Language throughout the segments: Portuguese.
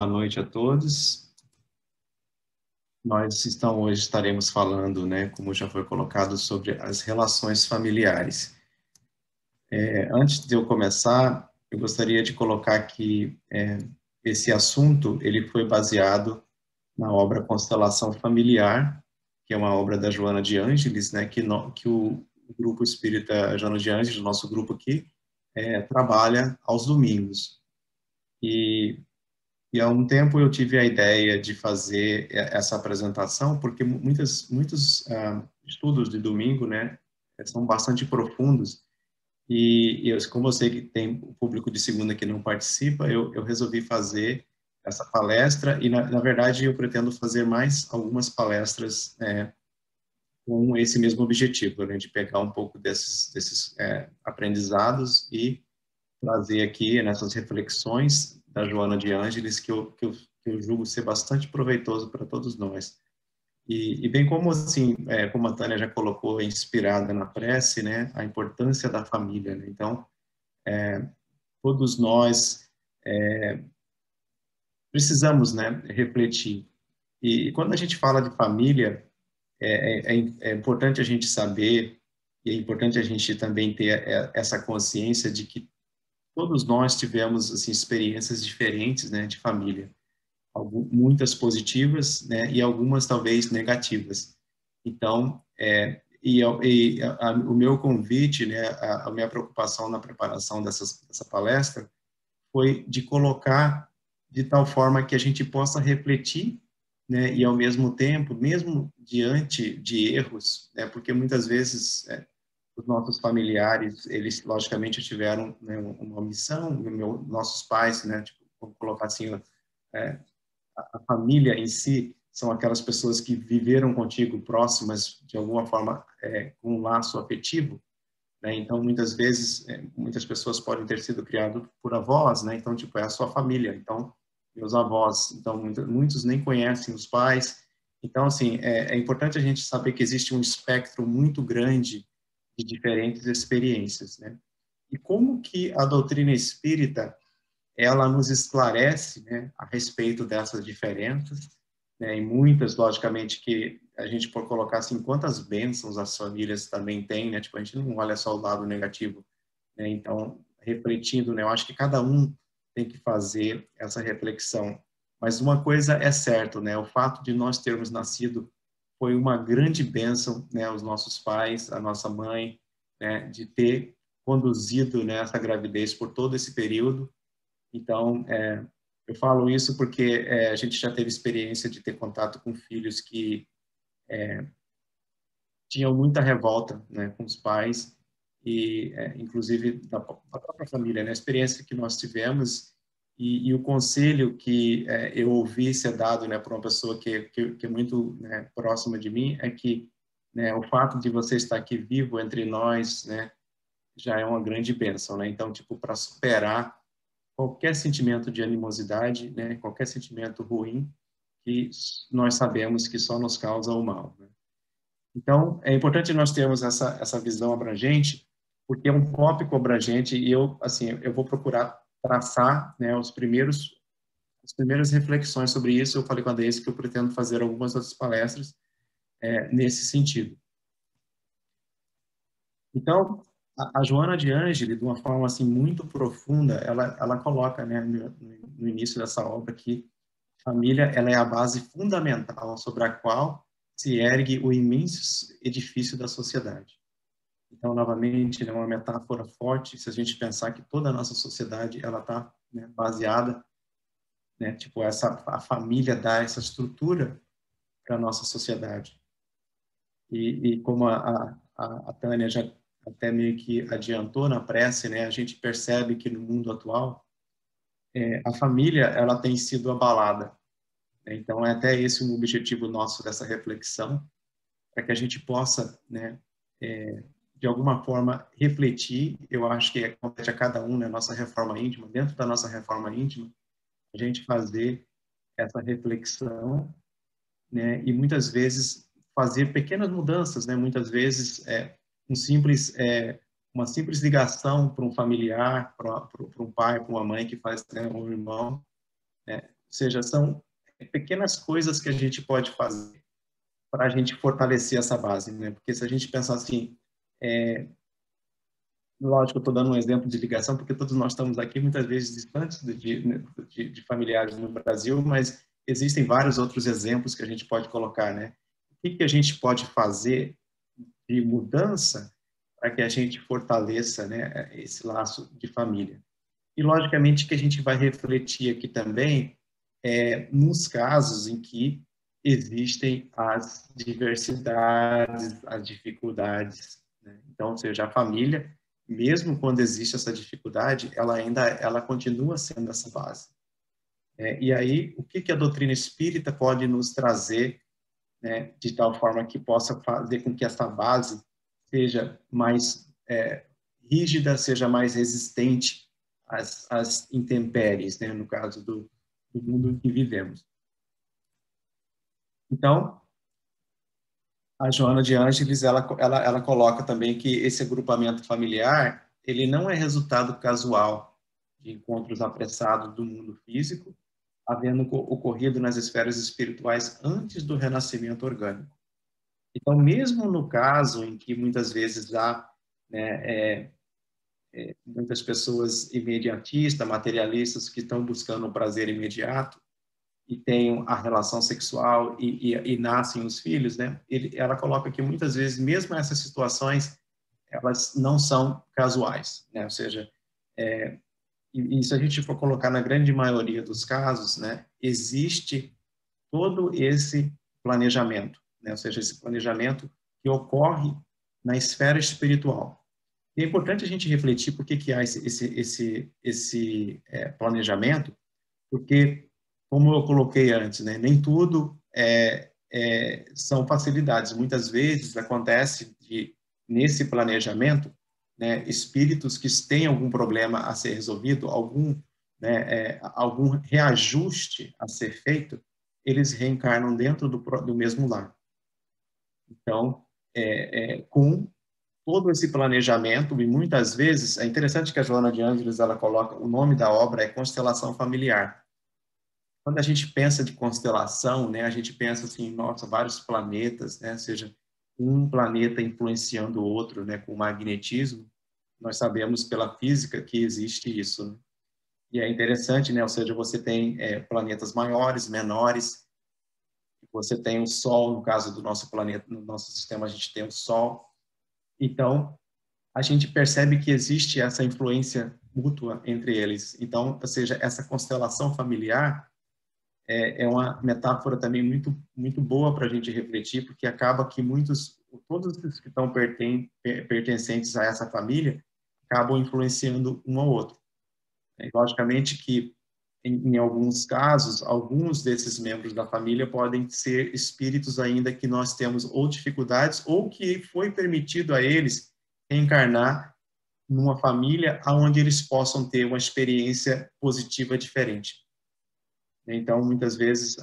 Boa noite a todos. Hoje estaremos falando, né, como já foi colocado, sobre as relações familiares. Antes de eu começar, eu gostaria de colocar que esse assunto ele foi baseado na obra Constelação Familiar, que é uma obra da Joana de Ângeles, né, que o grupo espírita Joana de Ângeles, nosso grupo aqui, trabalha aos domingos. E há um tempo eu tive a ideia de fazer essa apresentação, porque muitos estudos de domingo, né, são bastante profundos, como eu sei que tem o público de segunda que não participa, eu resolvi fazer essa palestra, e na verdade eu pretendo fazer mais algumas palestras com esse mesmo objetivo, né, de pegar um pouco desses aprendizados e trazer aqui nessas reflexões da Joana de Ângeles, que eu julgo ser bastante proveitoso para todos nós. E bem como, assim, como a Tânia já colocou, inspirada na prece, né, a importância da família, né? Então, todos nós precisamos, né, refletir. E quando a gente fala de família, é importante a gente saber, e é importante a gente também ter essa consciência de que todos nós tivemos assim experiências diferentes, né, de família, muitas positivas, né, e algumas talvez negativas. Então, o meu convite, né, a minha preocupação na preparação dessa palestra foi de colocar de tal forma que a gente possa refletir, né, e ao mesmo tempo, mesmo diante de erros, né, porque muitas vezes os nossos familiares, eles logicamente tiveram, né, uma missão, nossos pais, né, tipo, vamos colocar assim, é, a família em si são aquelas pessoas que viveram contigo próximas de alguma forma com um laço afetivo, né? Então muitas vezes muitas pessoas podem ter sido criadas por avós, né? Então tipo é a sua família. Então meus avós, então muitos nem conhecem os pais. Então assim é importante a gente saber que existe um espectro muito grande de diferentes experiências, né? E como que a doutrina espírita ela nos esclarece, né, a respeito dessas diferenças, né, e muitas, logicamente, que a gente pode colocar assim, quantas bênçãos as famílias também têm, né, tipo, a gente não olha só o lado negativo, né, então, refletindo, né, eu acho que cada um tem que fazer essa reflexão, mas uma coisa é certa, né, o fato de nós termos nascido foi uma grande bênção, né, os nossos pais, a nossa mãe, né, de ter conduzido, né, essa gravidez por todo esse período. Então, eu falo isso porque a gente já teve experiência de ter contato com filhos que tinham muita revolta, né, com os pais e, inclusive, da própria família, né, a experiência que nós tivemos e o conselho que eu ouvi ser dado, né, por uma pessoa que é muito, né, próxima de mim é que, né, o fato de você estar aqui vivo entre nós, né, já é uma grande bênção, né? Então, tipo, para superar qualquer sentimento de animosidade, né, qualquer sentimento ruim que nós sabemos que só nos causa o mal, né? Então, é importante nós termos essa visão abrangente, porque é um tópico abrangente e eu vou procurar traçar, né, as primeiras reflexões sobre isso. Eu falei com a Deise que eu pretendo fazer algumas outras palestras nesse sentido. Então, a Joana de Ângeles, de uma forma assim muito profunda, ela coloca, né, no início dessa obra que família, ela é a base fundamental sobre a qual se ergue o imenso edifício da sociedade. Então, novamente, é uma metáfora forte se a gente pensar que toda a nossa sociedade ela está, né, baseada, né, tipo a família dá essa estrutura para a nossa sociedade. E como a Tânia já até meio que adiantou na prece, né, a gente percebe que no mundo atual a família ela tem sido abalada. Então, é até esse o objetivo nosso dessa reflexão, para que a gente possa, né, de alguma forma, refletir. Eu acho que compete a cada um, né, nossa reforma íntima, dentro da nossa reforma íntima, a gente fazer essa reflexão, né, e muitas vezes fazer pequenas mudanças, né, muitas vezes um simples, uma simples ligação para um familiar, para um pai, para uma mãe que faz, né, um irmão, né, seja, são pequenas coisas que a gente pode fazer para a gente fortalecer essa base, né? Porque se a gente pensar assim, lógico, eu estou dando um exemplo de ligação, porque todos nós estamos aqui muitas vezes distantes de familiares no Brasil, mas existem vários outros exemplos que a gente pode colocar, né? O que a gente pode fazer de mudança para que a gente fortaleça, né, esse laço de família? E, logicamente, que a gente vai refletir aqui também nos casos em que existem as diversidades, as dificuldades, né? Então, ou seja, a família, mesmo quando existe essa dificuldade, ela continua sendo essa base. E aí, o que a doutrina espírita pode nos trazer, né, de tal forma que possa fazer com que essa base seja mais rígida, seja mais resistente às intempéries, né, no caso do mundo em que vivemos. Então, a Joana de Ângeles, ela coloca também que esse agrupamento familiar, ele não é resultado casual de encontros apressados do mundo físico, havendo ocorrido nas esferas espirituais antes do renascimento orgânico. Então, mesmo no caso em que muitas vezes há, né, muitas pessoas imediatistas, materialistas, que estão buscando o prazer imediato e têm a relação sexual e nascem os filhos, né? Ela coloca que muitas vezes, mesmo essas situações, elas não são casuais, né? Ou seja, e se a gente for colocar na grande maioria dos casos, né, existe todo esse planejamento, né? Ou seja, esse planejamento que ocorre na esfera espiritual. E é importante a gente refletir por que há esse planejamento, porque, como eu coloquei antes, né, nem tudo são facilidades. Muitas vezes acontece nesse planejamento, né, espíritos que têm algum problema a ser resolvido, algum reajuste a ser feito, eles reencarnam dentro do mesmo lar. Então, com todo esse planejamento, e muitas vezes, é interessante que a Joana de Ângeles, ela coloca, o nome da obra é Constelação Familiar. Quando a gente pensa de constelação, né, a gente pensa assim, nossa, vários planetas, né, ou seja, um planeta influenciando o outro, né, com o magnetismo. Nós sabemos pela física que existe isso, né? E é interessante, né, ou seja, você tem planetas maiores, menores, você tem o Sol, no caso do nosso planeta, no nosso sistema a gente tem o Sol. Então, a gente percebe que existe essa influência mútua entre eles. Então, ou seja, essa constelação familiar é uma metáfora também muito muito boa para a gente refletir, porque acaba que todos os que estão pertencentes a essa família acabam influenciando um ao outro. E, logicamente que em alguns casos, alguns desses membros da família podem ser espíritos ainda que nós temos ou dificuldades ou que foi permitido a eles reencarnar numa família onde eles possam ter uma experiência positiva diferente. Então, muitas vezes,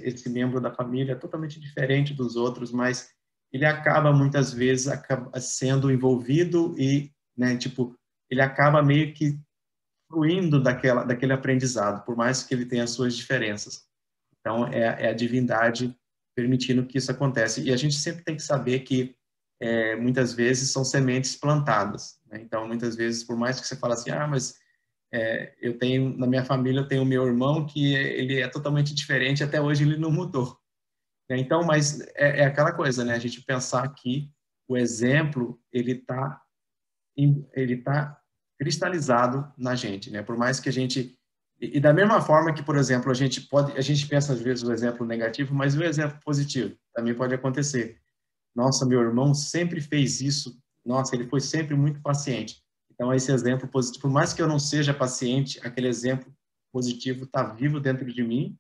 esse membro da família é totalmente diferente dos outros, mas ele acaba, muitas vezes, sendo envolvido e, né, tipo, ele acaba meio que fluindo daquele aprendizado, por mais que ele tenha as suas diferenças. Então, é a divindade permitindo que isso aconteça. E a gente sempre tem que saber que, muitas vezes, são sementes plantadas, né? Então, muitas vezes, por mais que você fale assim, mas eu tenho, na minha família, eu tenho o meu irmão que ele é totalmente diferente, até hoje ele não mudou, né? Então, mas é aquela coisa, né? A gente pensar que o exemplo, ele tá cristalizado na gente, né? Por mais que a gente e da mesma forma que, por exemplo, a gente pensa às vezes o exemplo negativo, mas o exemplo positivo também pode acontecer. Nossa, meu irmão sempre fez isso. Nossa, ele foi sempre muito paciente. Então, esse exemplo positivo, por mais que eu não seja paciente, aquele exemplo positivo está vivo dentro de mim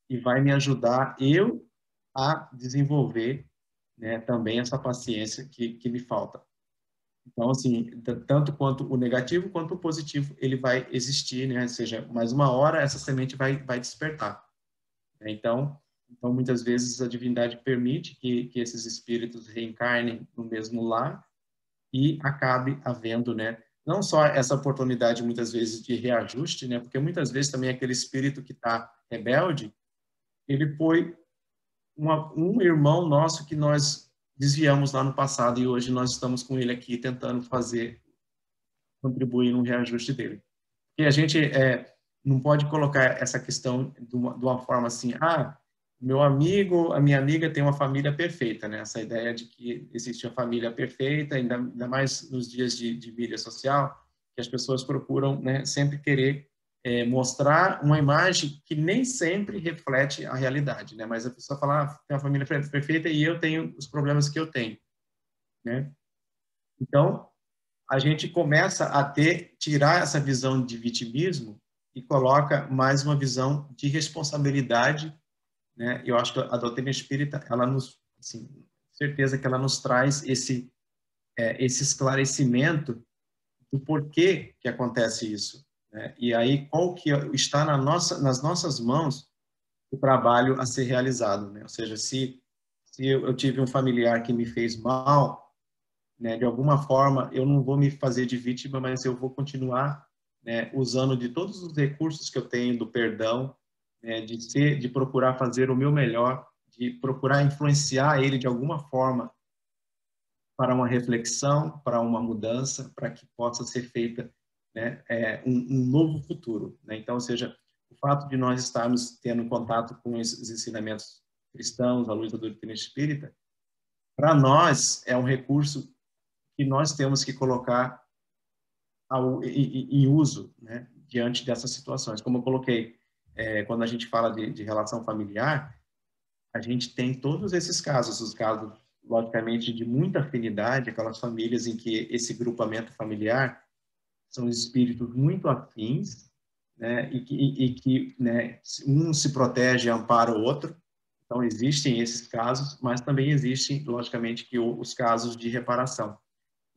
e vai me ajudar a desenvolver, né, também essa paciência que me falta. Então, assim, tanto quanto o negativo quanto o positivo, ele vai existir, né? Ou seja, mais uma hora essa semente vai despertar, né? Então, muitas vezes a divindade permite que esses espíritos reencarnem no mesmo lar e acabe havendo, né, não só essa oportunidade, muitas vezes, de reajuste, né? Porque muitas vezes também aquele espírito que está rebelde, ele foi um irmão nosso que nós desviamos lá no passado e hoje nós estamos com ele aqui tentando contribuir no reajuste dele. E a gente não pode colocar essa questão de uma forma assim, meu amigo, a minha amiga tem uma família perfeita, né? Essa ideia de que existe uma família perfeita, ainda mais nos dias de mídia social, que as pessoas procuram, né, sempre querer mostrar uma imagem que nem sempre reflete a realidade, né? Mas a pessoa fala, tem uma família perfeita e eu tenho os problemas que eu tenho, né? Então, a gente começa a tirar essa visão de vitimismo e coloca mais uma visão de responsabilidade, né? Eu acho que a doutrina espírita, ela nos, assim, certeza que ela nos traz esse esclarecimento do porquê que acontece isso, né? E aí qual que está nas nossas mãos o trabalho a ser realizado, né? Ou seja, se eu tive um familiar que me fez mal, né, de alguma forma, eu não vou me fazer de vítima, mas eu vou continuar, né, usando de todos os recursos que eu tenho do perdão, né, de procurar fazer o meu melhor, de procurar influenciar ele de alguma forma para uma reflexão, para uma mudança, para que possa ser feita, né, um novo futuro, né? Então, ou seja, o fato de nós estarmos tendo contato com os ensinamentos cristãos, à luz da doutrina espírita, para nós é um recurso que nós temos que colocar em uso, né, diante dessas situações. Como eu coloquei, quando a gente fala de relação familiar, a gente tem todos esses casos, os casos, logicamente, de muita afinidade, aquelas famílias em que esse grupamento familiar são espíritos muito afins, né, e que né, um se protege e ampara o outro. Então, existem esses casos, mas também existem, logicamente, que os casos de reparação.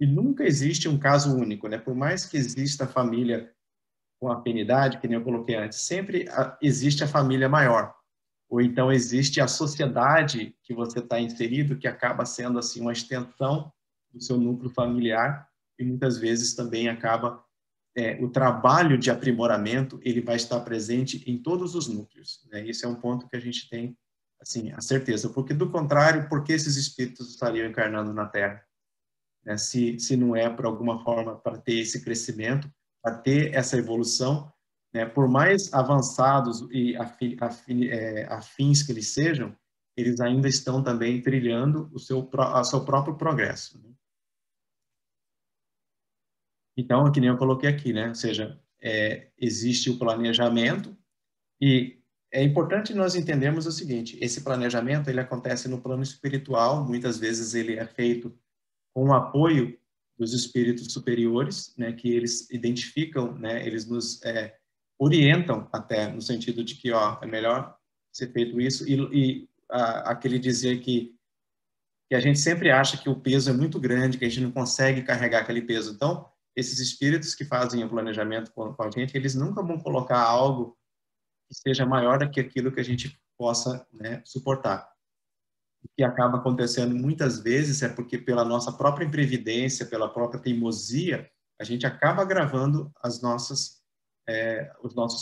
E nunca existe um caso único, né? Por mais que exista a família com afinidade, que nem eu coloquei antes, sempre existe a família maior. Ou então existe a sociedade que você está inserido, que acaba sendo assim uma extensão do seu núcleo familiar e muitas vezes também acaba o trabalho de aprimoramento, ele vai estar presente em todos os núcleos, né? Isso é um ponto que a gente tem assim a certeza, porque do contrário, por que esses espíritos estariam encarnando na Terra? Né? Se não é, por alguma forma, para ter esse crescimento, para ter essa evolução, né? Por mais avançados e afins que eles sejam, eles ainda estão também trilhando o seu próprio progresso. Né? Então, que nem eu coloquei aqui, né? Ou seja, existe o planejamento e é importante nós entendermos o seguinte, esse planejamento, ele acontece no plano espiritual, muitas vezes ele é feito com o apoio dos espíritos superiores, né, que eles identificam, né, eles nos orientam até no sentido de que, ó, é melhor ser feito isso e aquele dizer que a gente sempre acha que o peso é muito grande, que a gente não consegue carregar aquele peso. Então, esses espíritos que fazem o planejamento com a gente, eles nunca vão colocar algo que seja maior do que aquilo que a gente possa, né, suportar. O que acaba acontecendo muitas vezes é porque pela nossa própria imprevidência, pela própria teimosia, a gente acaba agravando os nossos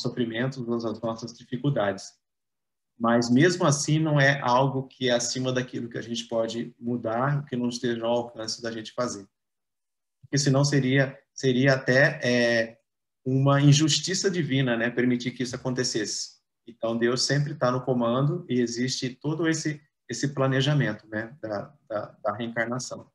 sofrimentos, as nossas dificuldades. Mas mesmo assim não é algo que é acima daquilo que a gente pode mudar, que não esteja ao alcance da gente fazer. Porque senão seria até uma injustiça divina, né, permitir que isso acontecesse. Então Deus sempre está no comando e existe todo esse planejamento, né, da reencarnação.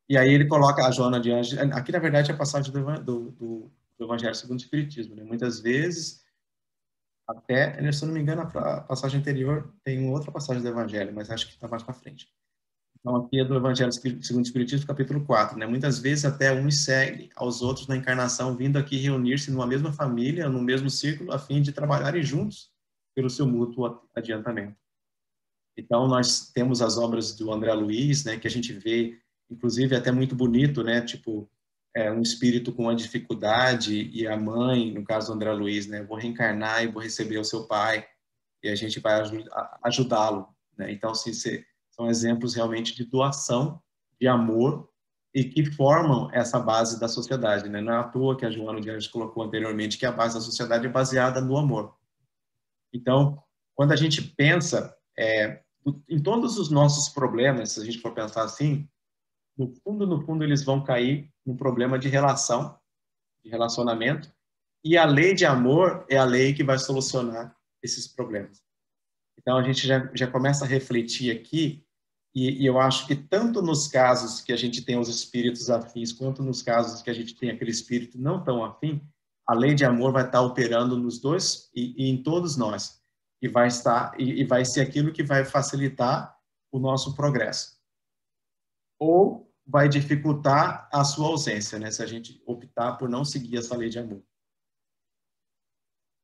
E aí ele coloca a Joana de Ângeles, aqui na verdade é a passagem do Evangelho segundo o Espiritismo, né? Muitas vezes, até, se eu não me engano, a passagem anterior tem uma outra passagem do Evangelho, mas acho que está mais para frente. Então, aqui é do Evangelho segundo o Espiritismo, capítulo 4, né? Muitas vezes até uns segue aos outros na encarnação, vindo aqui reunir-se numa mesma família, no mesmo círculo, a fim de trabalharem juntos pelo seu mútuo adiantamento. Então, nós temos as obras do André Luiz, né, que a gente vê, inclusive, até muito bonito, né, tipo, um espírito com uma dificuldade e a mãe, no caso do André Luiz, né, vou reencarnar e vou receber o seu pai e a gente vai ajudá-lo, né? Então, assim, são exemplos realmente de doação, de amor, e que formam essa base da sociedade, né? Não é à toa que a Joana de Anjos colocou anteriormente que a base da sociedade é baseada no amor. Então, quando a gente pensa em todos os nossos problemas, se a gente for pensar assim, no fundo, eles vão cair no problema de relação, de relacionamento, e a lei de amor é a lei que vai solucionar esses problemas. Então, a gente já começa a refletir aqui, e eu acho que tanto nos casos que a gente tem os espíritos afins, quanto nos casos que a gente tem aquele espírito não tão afim, a lei de amor vai estar operando nos dois e em todos nós. E vai ser aquilo que vai facilitar o nosso progresso. Ou vai dificultar a sua ausência, né? Se a gente optar por não seguir essa lei de amor.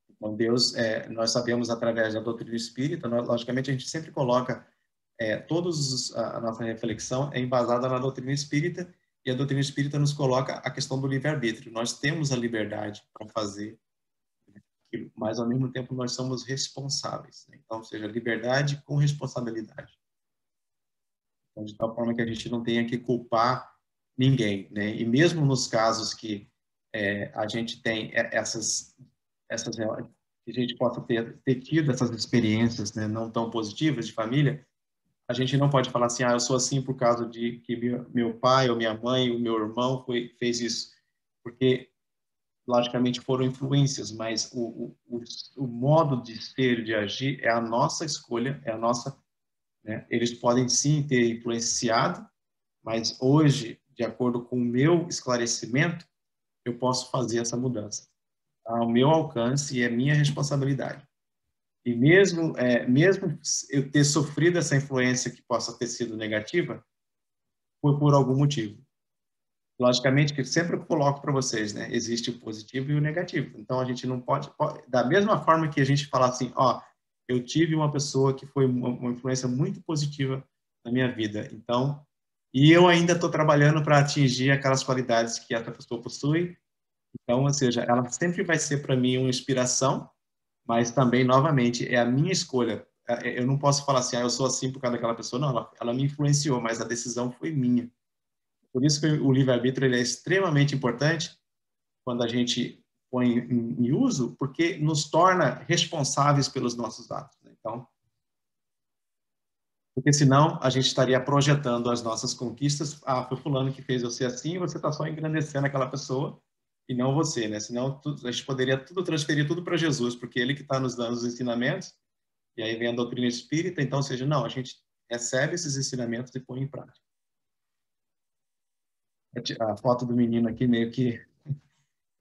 Então, Deus, nós sabemos através da doutrina espírita, logicamente a gente sempre coloca a nossa reflexão é embasada na doutrina espírita, e a doutrina espírita nos coloca a questão do livre-arbítrio. Nós temos a liberdade para fazer aquilo, mas ao mesmo tempo nós somos responsáveis, né? Então, ou seja, liberdade com responsabilidade. Então, de tal forma que a gente não tenha que culpar ninguém, né? E mesmo nos casos que a gente tem que a gente possa ter tido essas experiências, né, não tão positivas de família, a gente não pode falar assim, eu sou assim por causa de que meu pai ou minha mãe, o meu irmão fez isso, porque logicamente foram influências, mas o modo de ser, de agir é a nossa escolha, é a nossa, né? Eles podem sim ter influenciado, mas hoje, de acordo com o meu esclarecimento, eu posso fazer essa mudança. Tá ao meu alcance e é minha responsabilidade. E mesmo eu ter sofrido essa influência que possa ter sido negativa, foi por algum motivo. Logicamente que sempre eu coloco para vocês, né? Existe o positivo e o negativo. Então a gente não pode da mesma forma que a gente fala assim, eu tive uma pessoa que foi uma influência muito positiva na minha vida. Então, e eu ainda estou trabalhando para atingir aquelas qualidades que essa pessoa possui. Então, ou seja, ela sempre vai ser para mim uma inspiração, mas também, novamente, é a minha escolha. Eu não posso falar assim, eu sou assim por causa daquela pessoa. Não, ela me influenciou, mas a decisão foi minha. Por isso que o livre-arbítrio ele é extremamente importante quando a gente põe em uso, porque nos torna responsáveis pelos nossos atos, né? Então, porque senão a gente estaria projetando as nossas conquistas. Foi fulano que fez você assim, e você está só engrandecendo aquela pessoa e não você, né? Senão a gente poderia transferir tudo para Jesus, porque ele que está nos dando os ensinamentos, e aí vem a doutrina espírita. Então, ou seja, não, a gente recebe esses ensinamentos e põe em prática. A foto do menino aqui meio que,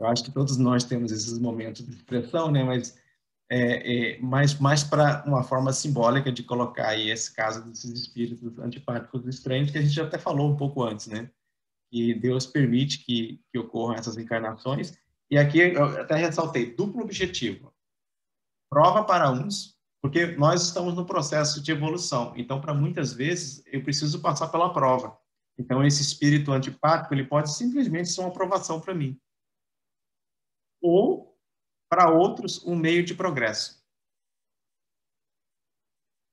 eu acho que todos nós temos esses momentos de expressão, né? Mas mais para uma forma simbólica de colocar aí esse caso desses espíritos antipáticos estranhos, que a gente até falou um pouco antes, né? Que Deus permite que ocorram essas encarnações. E aqui eu até ressaltei, duplo objetivo. Prova para uns, porque nós estamos no processo de evolução. Então, para muitas vezes, eu preciso passar pela prova. Então, esse espírito antipático, ele pode simplesmente ser uma aprovação para mim. Ou, para outros, um meio de progresso.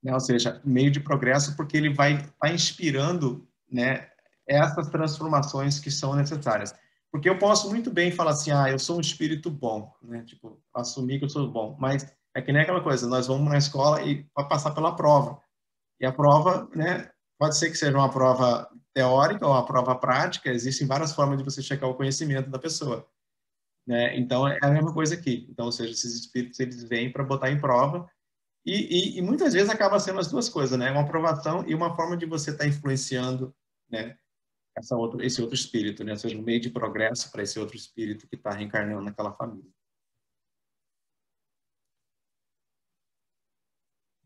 Né? Ou seja, meio de progresso porque ele vai estar inspirando, né, essas transformações que são necessárias. Porque eu posso muito bem falar assim, eu sou um espírito bom, né? Tipo, assumir que eu sou bom, mas é que nem aquela coisa, nós vamos na escola e para passar pela prova. E a prova, né, pode ser que seja uma prova teórica ou uma prova prática, existem várias formas de você checar o conhecimento da pessoa, né? Então é a mesma coisa aqui. Então, ou seja, esses espíritos eles vêm para botar em prova e muitas vezes acaba sendo as duas coisas, né? Uma aprovação e uma forma de você estar influenciando, né, esse outro espírito, né? Ou seja, um meio de progresso para esse outro espírito que está reencarnando naquela família.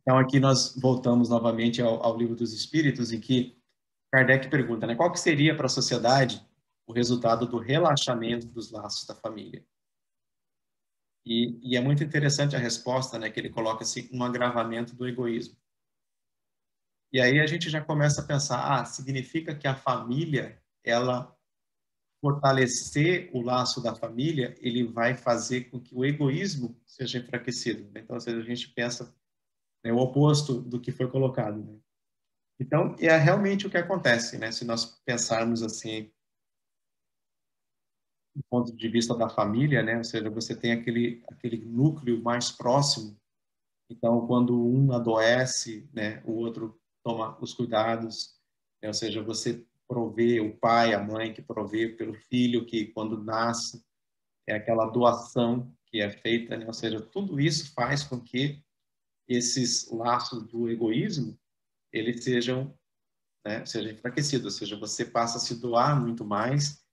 Então, aqui nós voltamos novamente ao Livro dos Espíritos, em que Kardec pergunta, né, qual que seria para a sociedade o resultado do relaxamento dos laços da família? E é muito interessante a resposta, né, que ele coloca assim, um agravamento do egoísmo. E aí a gente já começa a pensar, significa que a família, ela fortalecer o laço da família, ele vai fazer com que o egoísmo seja enfraquecido. Então, ou seja, a gente pensa o oposto do que foi colocado, né? Então, é realmente o que acontece, né? Se nós pensarmos assim, do ponto de vista da família, né? Ou seja, você tem aquele núcleo mais próximo. Então, quando um adoece, né, o outro toma os cuidados, né? Ou seja, você provê, o pai, a mãe que provê pelo filho que quando nasce, é aquela doação que é feita, né? Ou seja, tudo isso faz com que esses laços do egoísmo, eles sejam, né, sejam enfraquecidos, ou seja, você passa a se doar muito mais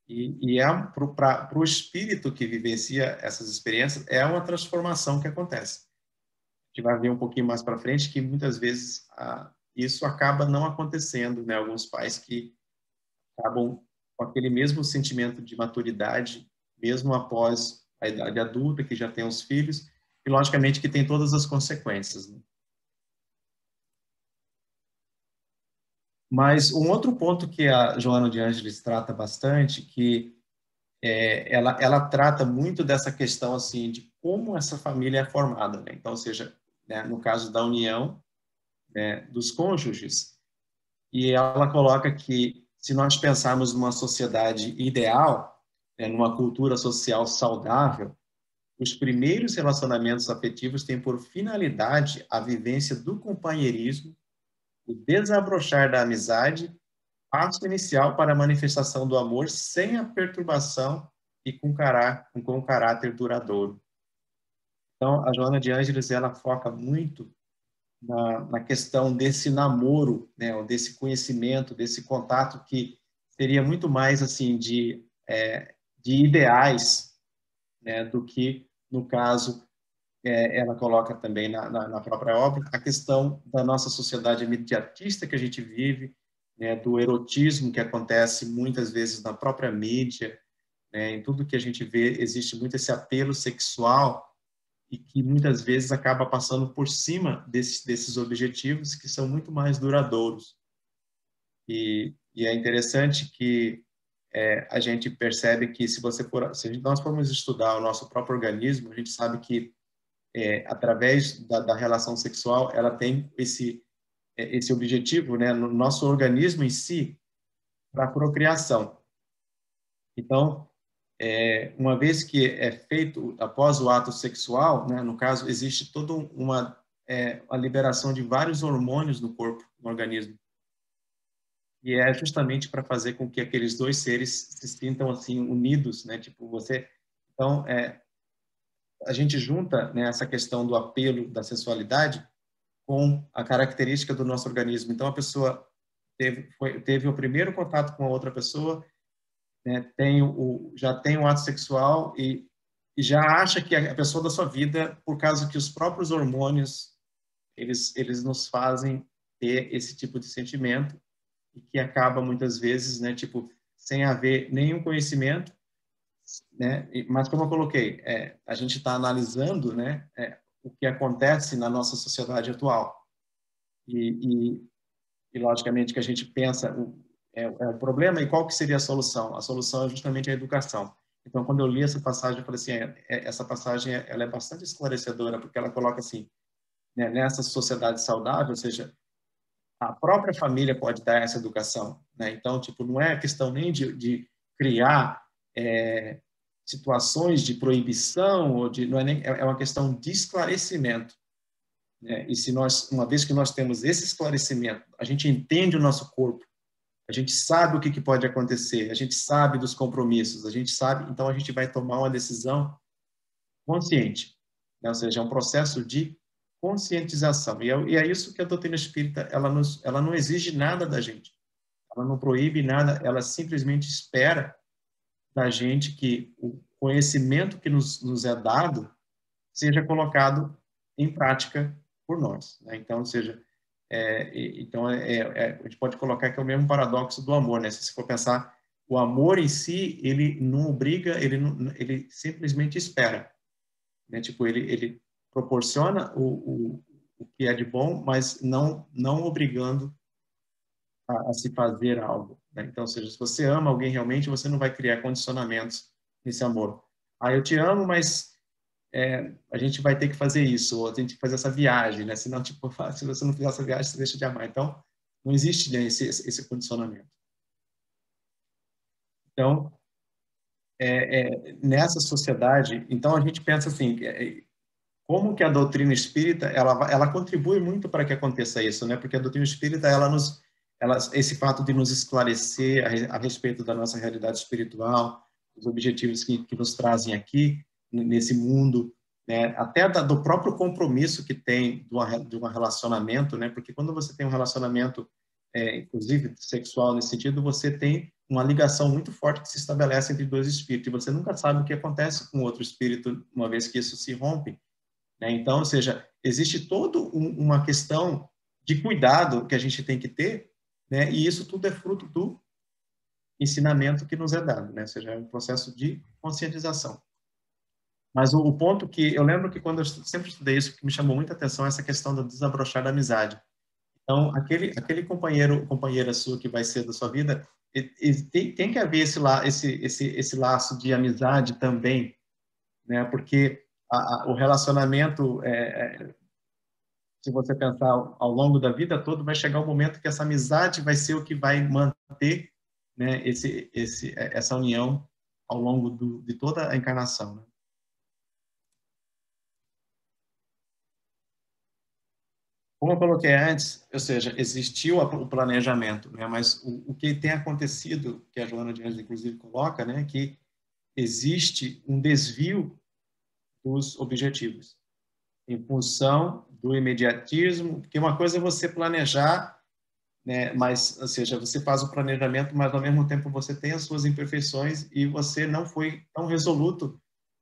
e é para o espírito que vivencia essas experiências, é uma transformação que acontece. A gente vai ver um pouquinho mais para frente que muitas vezes isso acaba não acontecendo, né? Alguns pais que acabam com aquele mesmo sentimento de maturidade, mesmo após a idade adulta, que já tem os filhos, e logicamente que tem todas as consequências, né? Mas um outro ponto que a Joana de Ângeles trata bastante, que ela trata muito dessa questão assim de como essa família é formada, né? Então, ou seja, né, no caso da união, né, dos cônjuges, e ela coloca que se nós pensarmos numa sociedade ideal, né, numa cultura social saudável, os primeiros relacionamentos afetivos têm por finalidade a vivência do companheirismo, o desabrochar da amizade, passo inicial para a manifestação do amor sem a perturbação e com caráter duradouro. Então, a Joana de Ângeles, ela foca muito na questão desse namoro, né, ou desse conhecimento, desse contato que seria muito mais assim de ideais, né, do que no caso ela coloca também na própria obra a questão da nossa sociedade imediatista que a gente vive, né, do erotismo que acontece muitas vezes na própria mídia, né, em tudo que a gente vê existe muito esse apelo sexual e que muitas vezes acaba passando por cima desses objetivos que são muito mais duradouros. E é interessante que a gente percebe que se nós formos estudar o nosso próprio organismo, a gente sabe que através da relação sexual ela tem esse objetivo, né, no nosso organismo em si, para a procriação. Então, uma vez que é feito após o ato sexual, né, no caso, existe toda a liberação de vários hormônios no corpo, no organismo, e é justamente para fazer com que aqueles dois seres se sintam assim unidos, né? Tipo então a gente junta, né, essa questão do apelo da sensualidade com a característica do nosso organismo. Então a pessoa teve o primeiro contato com a outra pessoa, né, já tem o ato sexual e já acha que é a pessoa da sua vida por causa que os próprios hormônios eles nos fazem ter esse tipo de sentimento e que acaba muitas vezes, né, tipo, sem haver nenhum conhecimento, né? Mas como eu coloquei, a gente está analisando, né, o que acontece na nossa sociedade atual e, e logicamente que a gente pensa o problema e qual que seria a solução? A solução é justamente a educação. Então, quando eu li essa passagem, eu falei assim, essa passagem ela é bastante esclarecedora porque ela coloca assim, né, nessa sociedade saudável, ou seja, a própria família pode dar essa educação, né? Então, tipo, não é questão nem de criar situações de proibição ou não é nem é uma questão de esclarecimento, né? E se nós, uma vez que nós temos esse esclarecimento, a gente entende o nosso corpo, a gente sabe o que pode acontecer, a gente sabe dos compromissos, a gente sabe, então a gente vai tomar uma decisão consciente, né? Ou seja, é um processo de conscientização. E é isso que a doutrina espírita ela não exige nada da gente, ela não proíbe nada, ela simplesmente espera da gente que o conhecimento que nos é dado seja colocado em prática por nós, né? Então, ou seja, a gente pode colocar que é o mesmo paradoxo do amor, né? Se você for pensar, o amor em si, ele não obriga, ele simplesmente espera, né? Tipo, ele proporciona o que é de bom, mas não obrigando a se fazer algo, né? Então, ou seja, se você ama alguém realmente, você não vai criar condicionamentos nesse amor. Ah, eu te amo, mas a gente vai ter que fazer isso, ou a gente tem que fazer essa viagem, né? Senão, tipo, se você não fizer essa viagem, você deixa de amar. Então, Não existe, né, esse condicionamento. Então, nessa sociedade, então a gente pensa assim, como que a doutrina espírita ela contribui muito para que aconteça isso, né? Porque a doutrina espírita esse fato de nos esclarecer a respeito da nossa realidade espiritual, os objetivos que nos trazem aqui nesse mundo, né? Até do próprio compromisso que tem de um relacionamento, né? Porque quando você tem um relacionamento, inclusive sexual nesse sentido, você tem uma ligação muito forte que se estabelece entre dois espíritos. E você nunca sabe o que acontece com outro espírito uma vez que isso se rompe, né? Então, ou seja, existe toda uma questão de cuidado que a gente tem que ter, né? E isso tudo é fruto do ensinamento que nos é dado, né? Ou seja, é um processo de conscientização. Mas o ponto que eu lembro que quando eu sempre estudei isso, que me chamou muita atenção é essa questão do desabrochar da amizade. Então, aquele companheira sua que vai ser da sua vida, tem que haver esse laço de amizade também, né? Porque o relacionamento, se você pensar ao longo da vida toda, vai chegar um momento que essa amizade vai ser o que vai manter, né, essa união ao longo de toda a encarnação, né? Como eu coloquei antes, ou seja, existiu o planejamento, né? Mas o que tem acontecido, que a Joana de Anjos, inclusive, coloca, né? Que existe um desvio dos objetivos em função do imediatismo, porque uma coisa é você planejar, né? Mas, ou seja, você faz o planejamento, mas ao mesmo tempo você tem as suas imperfeições e você não foi tão resoluto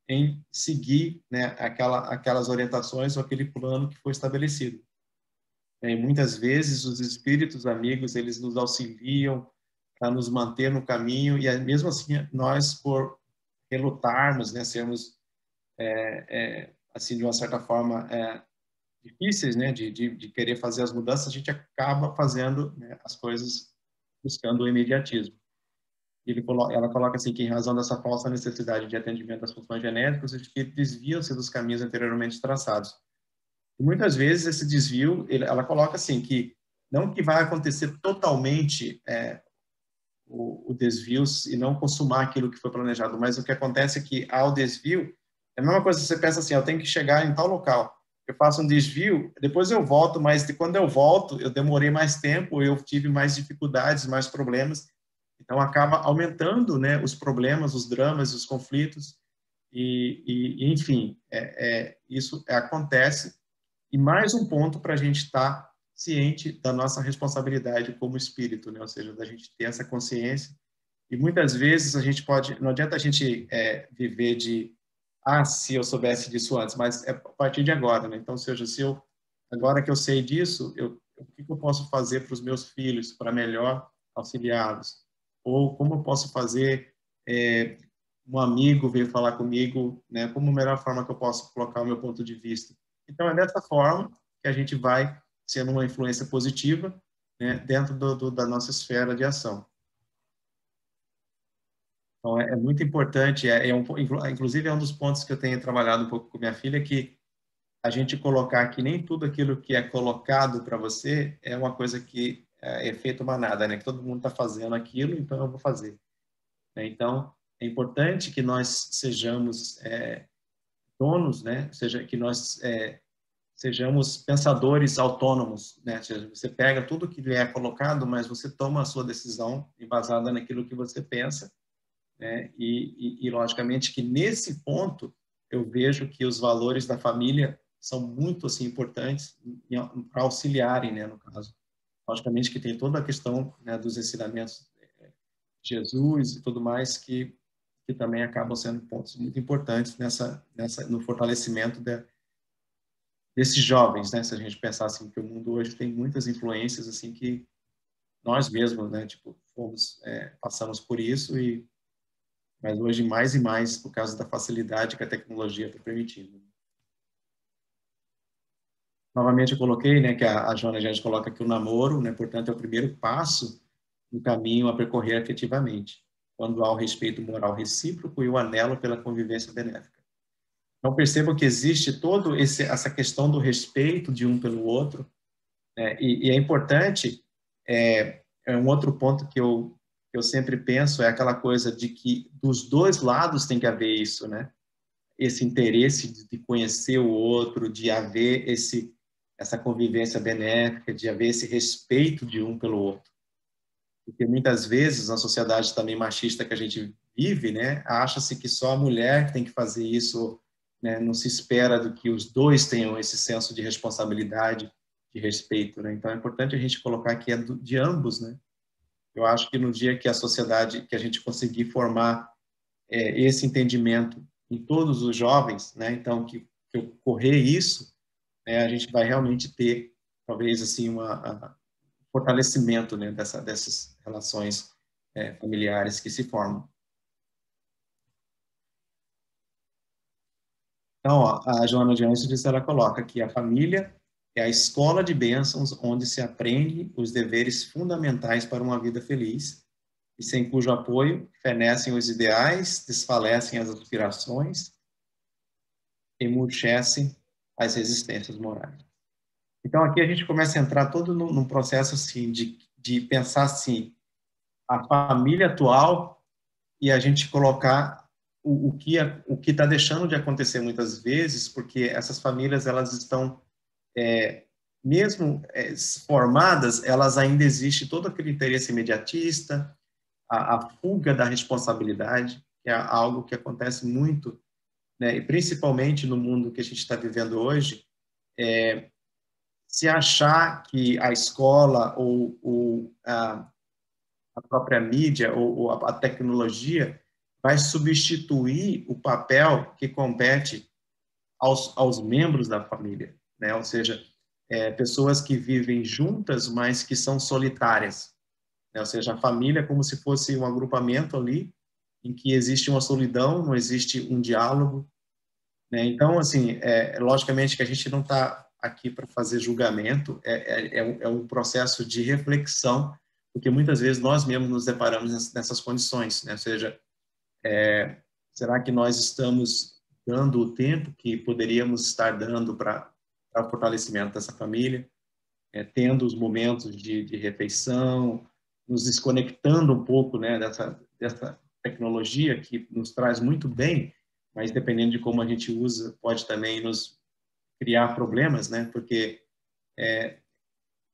em seguir, né, aquelas orientações ou aquele plano que foi estabelecido. E muitas vezes os espíritos amigos, eles nos auxiliam para nos manter no caminho e mesmo assim nós, por relutarmos, né, sermos assim de uma certa forma difíceis, né, de querer fazer as mudanças, a gente acaba fazendo, né, as coisas buscando o imediatismo. Ela coloca assim que, em razão dessa falsa necessidade de atendimento às funções genéticas, os espíritos desviam-se dos caminhos anteriormente traçados. E muitas vezes esse desvio, ela coloca assim que não que vai acontecer totalmente o desvio e não consumar aquilo que foi planejado, mas o que acontece é que ao desvio, é a mesma coisa, você pensa assim, eu tenho que chegar em tal local, eu faço um desvio, depois eu volto, mas quando eu volto, eu demorei mais tempo, eu tive mais dificuldades, mais problemas, então acaba aumentando, né, os problemas, os dramas, os conflitos, enfim, isso acontece. E mais um ponto para a gente estar ciente da nossa responsabilidade como espírito, né? Ou seja, da gente ter essa consciência. E muitas vezes a gente pode, não adianta a gente viver de, se eu soubesse disso antes, mas é a partir de agora, né? Então, ou seja, agora que eu sei disso, o que eu posso fazer para os meus filhos para melhor auxiliá-los? Ou como eu posso fazer, um amigo veio falar comigo, né? Como a melhor forma que eu posso colocar o meu ponto de vista? Então, é dessa forma que a gente vai sendo uma influência positiva, né, dentro da nossa esfera de ação. Então, é muito importante, inclusive é um dos pontos que eu tenho trabalhado um pouco com minha filha, que a gente colocar que nem tudo aquilo que é colocado para você é uma coisa que é efeito manada, né? Que todo mundo está fazendo aquilo, então eu vou fazer, né? Então, é importante que nós sejamos donos, né? Ou seja, que nós sejamos pensadores autônomos, né? Ou seja, você pega tudo que lhe é colocado, mas você toma a sua decisão embasada naquilo que você pensa, né? Logicamente que nesse ponto eu vejo que os valores da família são muito assim importantes para auxiliarem, né, no caso. Logicamente que tem toda a questão, né, dos ensinamentos de Jesus e tudo mais que também acabam sendo pontos muito importantes no fortalecimento desses jovens, né? Se a gente pensar assim que o mundo hoje tem muitas influências assim que nós mesmos, né, tipo, passamos por isso mas hoje mais e mais por causa da facilidade que a tecnologia está permitindo. Novamente eu coloquei, né, que a Joana já coloca que o namoro, né, portanto, é o primeiro passo no caminho a percorrer efetivamente, quando há o respeito moral recíproco e o anelo pela convivência benéfica. Então percebam que existe toda essa questão do respeito de um pelo outro, né, e é importante um outro ponto que eu sempre penso, é aquela coisa de que dos dois lados tem que haver isso, né? Esse interesse de conhecer o outro, de haver essa convivência benéfica, de haver esse respeito de um pelo outro. Porque muitas vezes, na sociedade também machista que a gente vive, né, acha-se que só a mulher tem que fazer isso, né, não se espera do que os dois tenham esse senso de responsabilidade, de respeito, né? Então é importante a gente colocar que é de ambos, né? Eu acho que no dia que a sociedade, que a gente conseguir formar esse entendimento em todos os jovens, né, então que ocorrer isso, né, a gente vai realmente ter, talvez, assim, fortalecimento, né, dessas relações familiares que se formam. Então, ó, a Joana de Anjos, ela coloca que a família é a escola de bênçãos onde se aprende os deveres fundamentais para uma vida feliz e sem cujo apoio fenecem os ideais, desfalecem as aspirações, emurchecem as resistências morais. Então, aqui a gente começa a entrar todo num processo assim, de pensar assim, a família atual e a gente colocar o que está deixando de acontecer muitas vezes, porque essas famílias, elas estão, mesmo formadas, elas ainda existe todo aquele interesse imediatista, a fuga da responsabilidade, que é algo que acontece muito, né, e principalmente no mundo que a gente está vivendo hoje, se achar que a escola ou a própria mídia ou a tecnologia vai substituir o papel que compete aos membros da família, né? Ou seja, pessoas que vivem juntas, mas que são solitárias, né? Ou seja, a família é como se fosse um agrupamento ali em que existe uma solidão, não existe um diálogo, né? Então, assim, logicamente que a gente não está aqui para fazer julgamento, é um processo de reflexão, porque muitas vezes nós mesmos nos deparamos nessas condições, né? Ou seja, será que nós estamos dando o tempo que poderíamos estar dando para o fortalecimento dessa família, tendo os momentos de refeição, nos desconectando um pouco, né, dessa tecnologia que nos traz muito bem, mas dependendo de como a gente usa, pode também nos criar problemas, né? Porque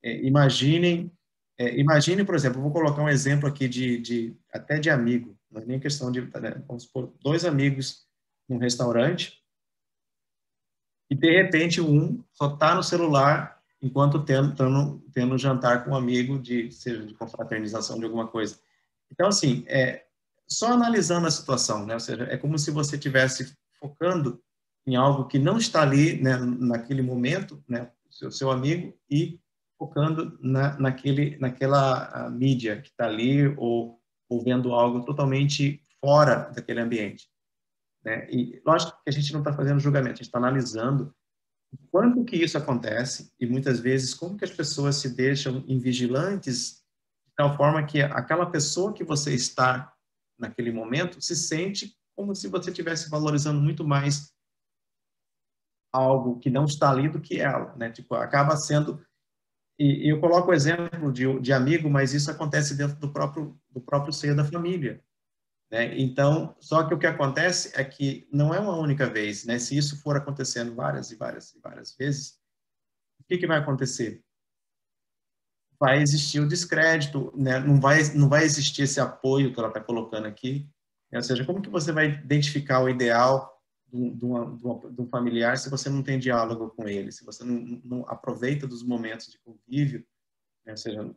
imagine, por exemplo, vou colocar um exemplo aqui até de amigo, não é nem questão de, né, vamos supor, dois amigos num restaurante e de repente um só está no celular enquanto tendo um jantar com um amigo seja de confraternização de alguma coisa. Então, assim, só analisando a situação, né? Ou seja, é como se você estivesse focando em algo que não está ali, né, naquele momento, né, seu amigo, e focando naquela mídia que está ali ou vendo algo totalmente fora daquele ambiente, né? E lógico que a gente não está fazendo julgamento, a gente está analisando quanto que isso acontece e muitas vezes como que as pessoas se deixam invigilantes de tal forma que aquela pessoa que você está naquele momento se sente como se você estivesse valorizando muito mais algo que não está ali do que ela, né? Tipo, acaba sendo. E eu coloco o exemplo de amigo, mas isso acontece dentro do próprio seio da família, né? Então, só que o que acontece é que não é uma única vez, né? Se isso for acontecendo várias e várias e várias vezes, o que vai acontecer? Vai existir o descrédito, né? Não vai existir esse apoio que ela está colocando aqui, né? Ou seja, como que você vai identificar o ideal de um familiar se você não tem diálogo com ele, se você não aproveita dos momentos de convívio, né? Ou seja,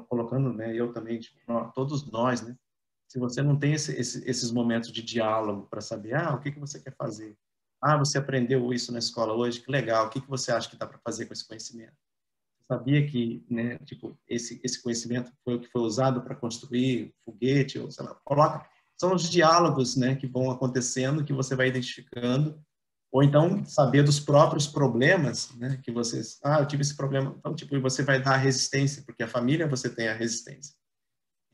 colocando, né, eu também, tipo, todos nós, né? Se você não tem esses momentos de diálogo para saber, o que você quer fazer? Você aprendeu isso na escola hoje, que legal, o que você acha que dá para fazer com esse conhecimento? Sabia que, né, tipo, esse conhecimento foi o que foi usado para construir foguete, ou sei lá, coloca. São os diálogos, né, que vão acontecendo, que você vai identificando, ou então saber dos próprios problemas, né, que vocês, eu tive esse problema, então, tipo, você vai dar a resistência, porque a família você tem a resistência.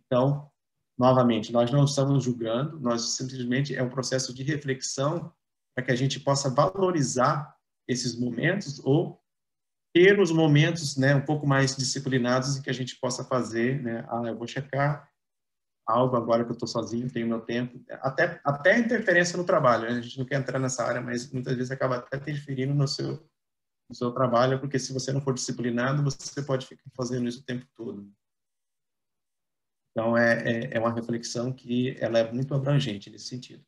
Então, novamente, nós não estamos julgando, nós simplesmente é um processo de reflexão para que a gente possa valorizar esses momentos ou ter os momentos, né, um pouco mais disciplinados em que a gente possa fazer, né, eu vou checar algo agora que eu estou sozinho, tenho meu tempo, até interferência no trabalho, né? A gente não quer entrar nessa área, mas muitas vezes acaba até interferindo no seu trabalho, porque se você não for disciplinado, você pode ficar fazendo isso o tempo todo. Então, é uma reflexão que ela é muito abrangente nesse sentido.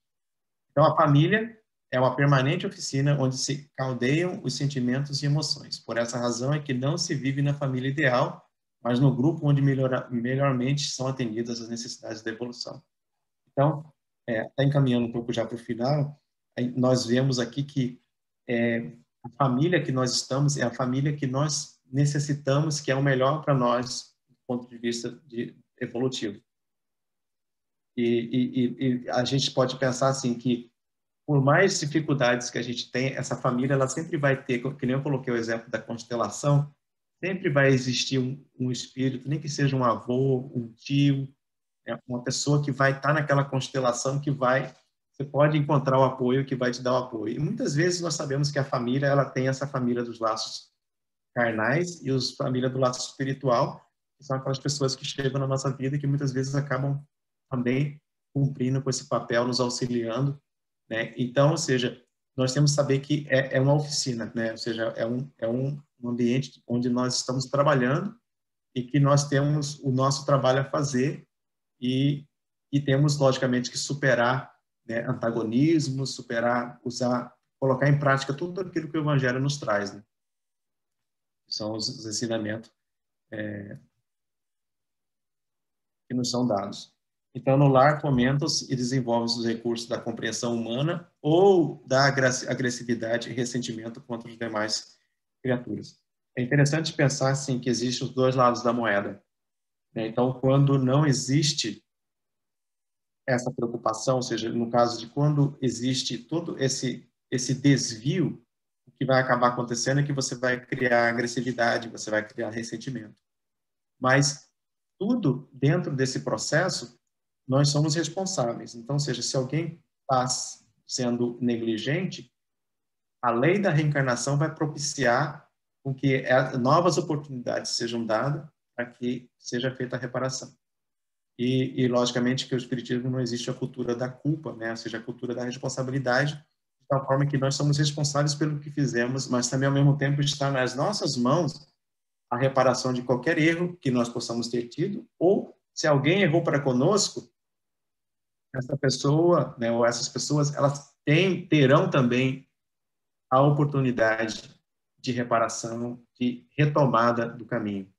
Então, a família é uma permanente oficina onde se caldeiam os sentimentos e emoções. Por essa razão é que não se vive na família ideal, mas no grupo onde melhormente são atendidas as necessidades da evolução. Então, está encaminhando um pouco já para o final, nós vemos aqui que a família que nós estamos é a família que nós necessitamos, que é o melhor para nós, do ponto de vista evolutivo. E a gente pode pensar assim que, por mais dificuldades que a gente tem, essa família ela sempre vai ter, que nem eu coloquei o exemplo da constelação, sempre vai existir um espírito, nem que seja um avô, um tio, uma pessoa que vai estar naquela constelação você pode encontrar o apoio que vai te dar o apoio. E muitas vezes nós sabemos que a família, ela tem essa família dos laços carnais e os família do laço espiritual, que são aquelas pessoas que chegam na nossa vida e que muitas vezes acabam também cumprindo com esse papel, nos auxiliando, né? Então, ou seja, nós temos que saber que é uma oficina, né? Ou seja, é um ambiente onde nós estamos trabalhando e que nós temos o nosso trabalho a fazer e temos, logicamente, que superar, né, antagonismos, colocar em prática tudo aquilo que o Evangelho nos traz, né? São os ensinamentos que nos são dados. Então, no lar, fomentam-se e desenvolvem-se os recursos da compreensão humana ou da agressividade e ressentimento contra os demais criaturas. É interessante pensar, assim, que existem os dois lados da moeda, né? Então, quando não existe essa preocupação, ou seja, no caso de quando existe todo esse desvio, o que vai acabar acontecendo é que você vai criar agressividade, você vai criar ressentimento. Mas tudo dentro desse processo, nós somos responsáveis. Então, ou seja, se alguém está sendo negligente, a lei da reencarnação vai propiciar com que novas oportunidades sejam dadas para que seja feita a reparação. E, logicamente, que o Espiritismo não existe a cultura da culpa, né? Ou seja, a cultura da responsabilidade, de tal forma que nós somos responsáveis pelo que fizemos, mas também, ao mesmo tempo, está nas nossas mãos a reparação de qualquer erro que nós possamos ter tido, ou se alguém errou para conosco, essa pessoa, né, ou essas pessoas, elas terão também a oportunidade de reparação, de retomada do caminho.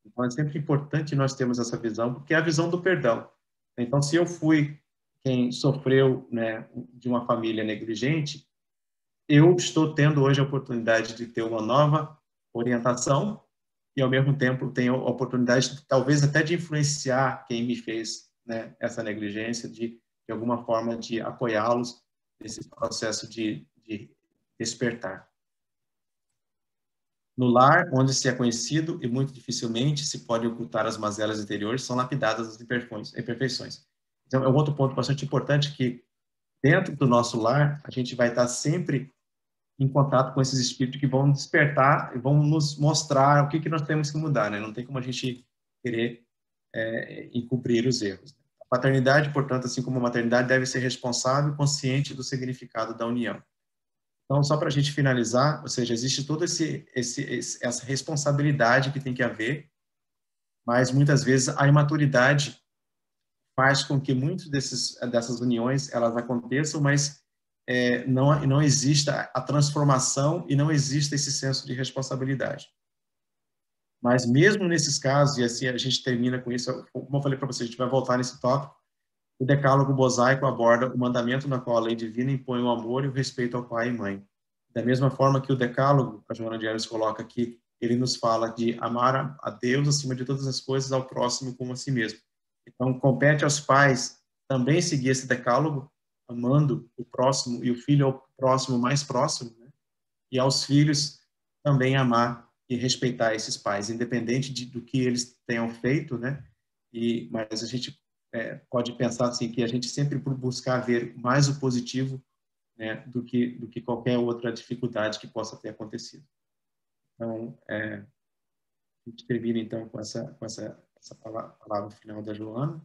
Então, é sempre importante nós termos essa visão, porque é a visão do perdão. Então, se eu fui quem sofreu, né, de uma família negligente, eu estou tendo hoje a oportunidade de ter uma nova orientação e, ao mesmo tempo, tenho a oportunidade, talvez até de influenciar quem me fez, né, essa negligência, de alguma forma, de apoiá-los nesse processo de despertar. No lar, onde se é conhecido e muito dificilmente se pode ocultar as mazelas interiores, são lapidadas as imperfeições. Então, é um outro ponto bastante importante que, dentro do nosso lar, a gente vai estar sempre em contato com esses espíritos que vão despertar e vão nos mostrar o que nós temos que mudar, né? Não tem como a gente querer encobrir os erros. A paternidade, portanto, assim como a maternidade, deve ser responsável e consciente do significado da união. Então, só para a gente finalizar, ou seja, existe toda essa responsabilidade que tem que haver, mas muitas vezes a imaturidade faz com que muitas dessas uniões elas aconteçam, mas não exista a transformação e não exista esse senso de responsabilidade. Mas mesmo nesses casos, e assim a gente termina com isso, como eu falei para vocês, a gente vai voltar nesse tópico, o decálogo mosaico aborda o mandamento na qual a lei divina impõe o amor e o respeito ao pai e mãe. Da mesma forma que o decálogo, a Joana de Ângeles coloca aqui, ele nos fala de amar a Deus acima de todas as coisas, ao próximo como a si mesmo. Então, compete aos pais também seguir esse decálogo, amando o próximo e o filho ao próximo mais próximo, né? E aos filhos também amar e respeitar esses pais, independente do que eles tenham feito, né? Mas a gente pode pensar assim que a gente sempre buscar ver mais o positivo, né, do que qualquer outra dificuldade que possa ter acontecido. Então, a gente termina então com essa palavra final da Joana.